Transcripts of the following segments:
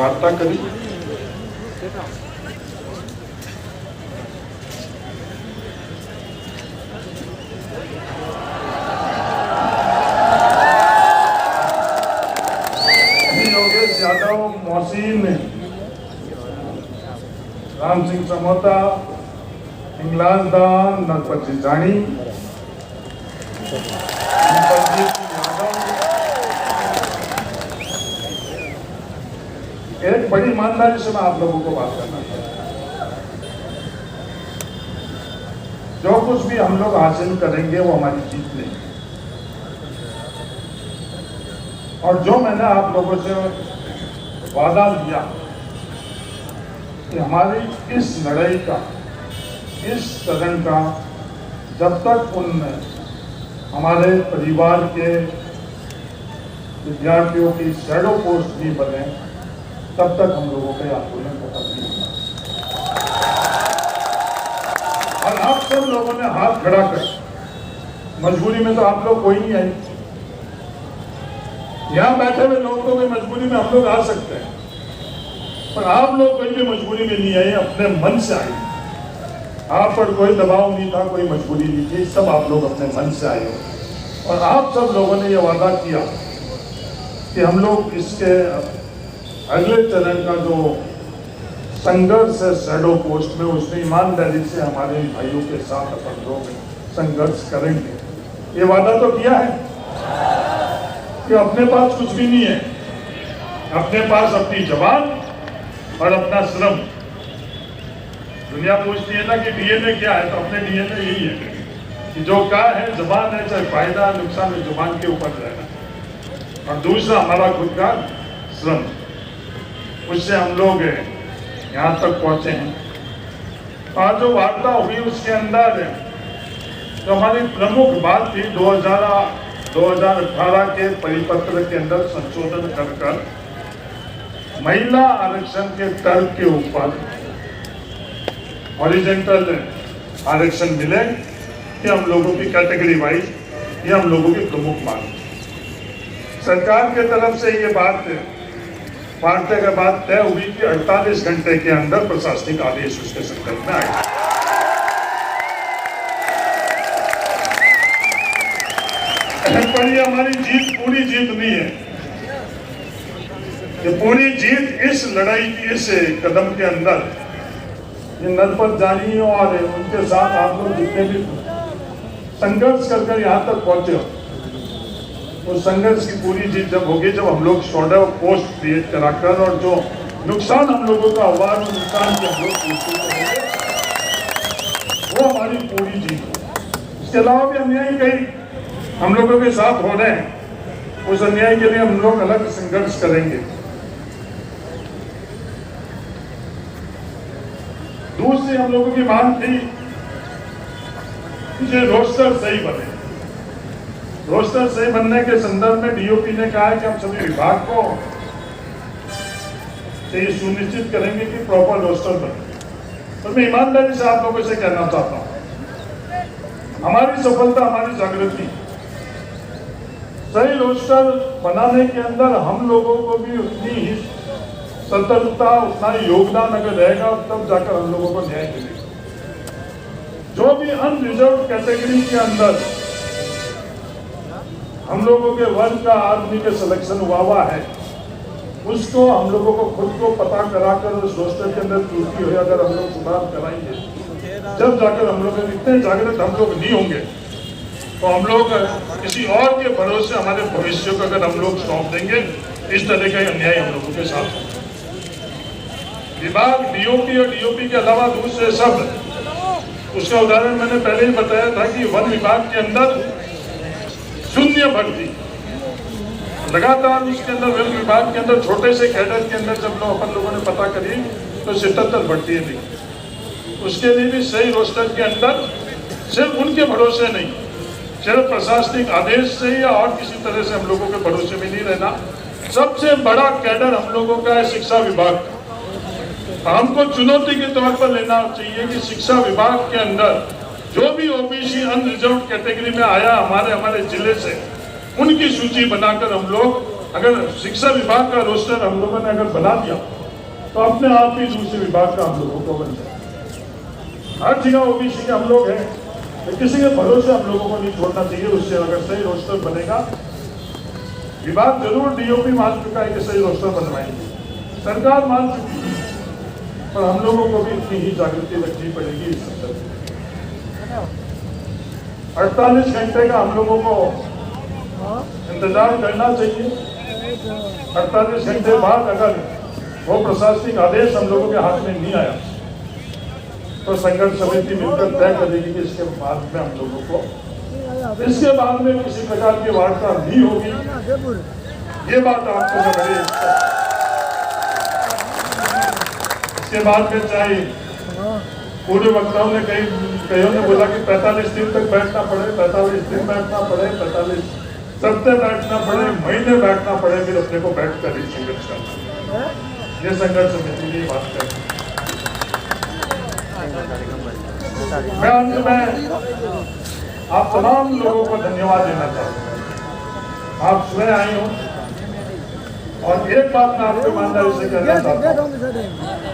वार्ता करी। योगेश यादव, मोहसिन, राम सिंह समोता, हिंगलाज दान, नरपत जानी, एक बड़ी ईमानदारी से मैं आप लोगों को बात करना चाहता हूं। जो कुछ भी हम लोग हासिल करेंगे वो हमारी जीत नहीं, और जो मैंने आप लोगों से वादा दिया कि हमारी इस लड़ाई का, इस सदन का, जब तक उन हमारे परिवार के विद्यार्थियों की शैडो पोस्ट नहीं बने, तब तक हम लोगों के आंदोलन खत्म नहीं होगा। और आप सब लोगों ने हाथ खड़ा कर, मजबूरी में तो आप लोग कोई नहीं आए, यहां बैठे हुए लोग तो कोई मजबूरी में हम लोग आ सकते हैं, पर आप लोग कोई भी मजबूरी में नहीं आए, अपने मन से आए। आप पर कोई दबाव नहीं था, कोई मजबूरी नहीं थी, सब आप लोग अपने मन से आए हो। और आप सब लोगों ने यह वादा किया कि हम लोग इसके अगले चरण का जो संघर्ष है शैडो पोस्ट में, उसमें ईमानदारी से हमारे भाइयों के साथ अपन लोग संघर्ष करेंगे। ये वादा तो किया है कि अपने पास कुछ भी नहीं है, अपने पास अपनी जवान और अपना श्रम। दुनिया पूछती है ना कि डीएनए क्या है, तो अपने डीएनए यही है कि जो का है जबान है, चाहे फायदा नुकसान है जुबान के ऊपर रहना, और दूसरा हमारा खुद का श्रम, उससे हम लोग यहाँ तक पहुंचे हैं। और जो वार्ता हुई उसके अंदर जो हमारी प्रमुख बात थी, 2018 के परिपत्र के अंदर संशोधन कर महिला आरक्षण के तर्क के ऊपर हॉरिजॉन्टल आरक्षण मिले, कि हम लोगों की कैटेगरी वाइज, ये हम लोगों की प्रमुख मांग। सरकार के तरफ से ये बात वार्ता के बाद तय हुई कि 48 घंटे के अंदर प्रशासनिक आदेश उसके संदर्भ में आएगा। पर ये हमारी जीत पूरी जीत नहीं है, ये पूरी जीत इस लड़ाई की, इस कदम के अंदर ये नरपत जानी और उनके साथ आप लोग जितने भी संघर्ष कर यहाँ तक पहुंचे हो, उस संघर्ष की पूरी जीत जब होगी, जब हम लोग शैडो पोस्ट क्रिएट कराकर, और जो नुकसान हम लोगों का हुआ, वो नुकसान के हम लोग करेंगे, वो हमारी पूरी जीत होगी। इसके अलावा भी अन्याय कई हम लोगों के साथ हो रहे हैं, उस अन्याय के लिए हम लोग अलग संघर्ष करेंगे। दूसरी हम लोगों की मांग थी कि रोस्टर सही बने। रोस्टर सही बनने के संदर्भ में डीओपी ने कहा है कि हम सभी विभाग को ये सुनिश्चित करेंगे कि प्रॉपर रोस्टर बने। तो मैं ईमानदारी से आप लोगों से कहना चाहता हूं, हमारी सफलता हमारी जागृति। सही रोस्टर बनाने के अंदर हम लोगों को भी उतनी ही सतर्कता, उतना ही योगदान अगर रहेगा, तब जाकर हम लोगों को न्याय मिलेगा। जो भी अनरिजर्व कैटेगरी के अंदर हम लोगों के वर्ग का आदमी के सिलेक्शन हुआ है, उसको हम लोगों को खुद को पता कराकर उस रोस्टर के अंदर त्रुटि हुई अगर हम लोग सुधार कराएंगे, जब जाकर हम लोग इतने जागृत हम लोग नहीं होंगे, तो हम लोग किसी और के भरोसे हमारे भविष्य को अगर हम लोग सौंप देंगे, इस तरह का अन्याय हम लोगों के साथ होगा। विभाग डीओपी और डीओपी के अलावा दूसरे सब, उसका उदाहरण मैंने पहले ही बताया था कि वन विभाग के अंदर शून्य भर्ती, लगातार उसके अंदर वन विभाग के अंदर छोटे से कैडर के अंदर जब लोग अपन लोगों ने पता करी तो 77 भर्ती नहीं। उसके लिए भी सही रोस्टर के अंदर सिर्फ उनके भरोसे नहीं, सिर्फ प्रशासनिक आदेश से या और किसी तरह से हम लोगों के भरोसे में नहीं रहना। सबसे बड़ा कैडर हम लोगों का है शिक्षा विभाग। हमको चुनौती के तौर पर लेना चाहिए कि शिक्षा विभाग के अंदर जो भी ओबीसी अनरिजर्व कैटेगरी में आया हमारे जिले से, उनकी सूची बनाकर हम लोग अगर शिक्षा विभाग का रोस्टर हम लोगों ने अगर बना दिया तो अपने आप ही दूसरे विभाग का हम लोगों को बन जाए। हर जगह ओबीसी के हम लोग हैं, तो किसी के भरोसे हम लोगों को नहीं छोड़ना चाहिए। उससे अगर सही रोस्टर बनेगा, विभाग जरूर डीओपी मान चुका है कि सही रोस्टर बनवाएंगे, सरकार मान चुकी है, पर हम लोगों को भी इतनी ही जागृति रखनी पड़ेगी इस संदर्भ में। 48 घंटे का हम लोगों को इंतजार करना चाहिए। 48 घंटे बाद अगर वो प्रशासनिक आदेश हम लोगों के हाथ में नहीं आया तो संघर्ष समिति मिलकर तय करेगी कि इसके बाद में हम लोगों को इसके बाद में किसी प्रकार की वार्ता नहीं होगी। ये बात आपको मैं बड़ी इसके बाद में चाहे पूर्व वक्ताओं ने कईयों ने बोला कि 45 दिन तक बैठना पड़े, 45 दिन बैठना पड़े, 45 सप्ताह बैठना पड़े, महीने बैठना पड़े, फिर अपने को बैठ कर ही संघर्ष करना। ये संघर्ष समिति की बात है। मैं अंत में आप तमाम लोगों को धन्यवाद देना चाहता हूँ। आप स्वयं आई हो और एक बात मैं आपको ईमानदारी से कहना चाहता हूँ,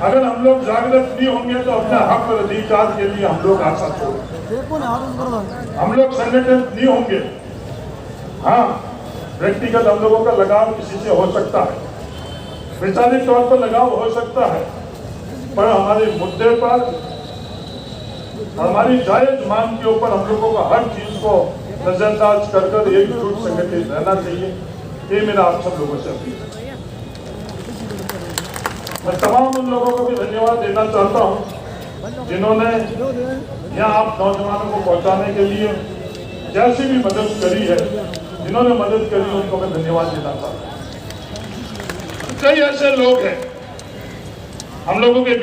अगर हम लोग जागृत नहीं होंगे तो अपने हक और अधिकार के लिए हम लोग आशा छोड़ेंगे। हम लोग संगठित नहीं होंगे। हाँ, व्यक्तिगत हम लोगों का लगाव किसी से हो सकता है, वैचारिक तौर पर लगाव हो सकता है, पर हमारे मुद्दे पर, हमारी जायज मांग के ऊपर हम लोगों को हर चीज को नजरअंदाज कर एकजुट संगठित रहना चाहिए। ये मेरा आप सब लोगों से अपील है। मैं तमाम उन लोगों को भी धन्यवाद देना चाहता हूँ जिन्होंने यहाँ आप नौजवानों को पहुँचाने के लिए जैसी भी मदद करी है, जिन्होंने मदद करी उनको मैं धन्यवाद देना चाहता हूँ। कई ऐसे लोग हैं हम लोगों के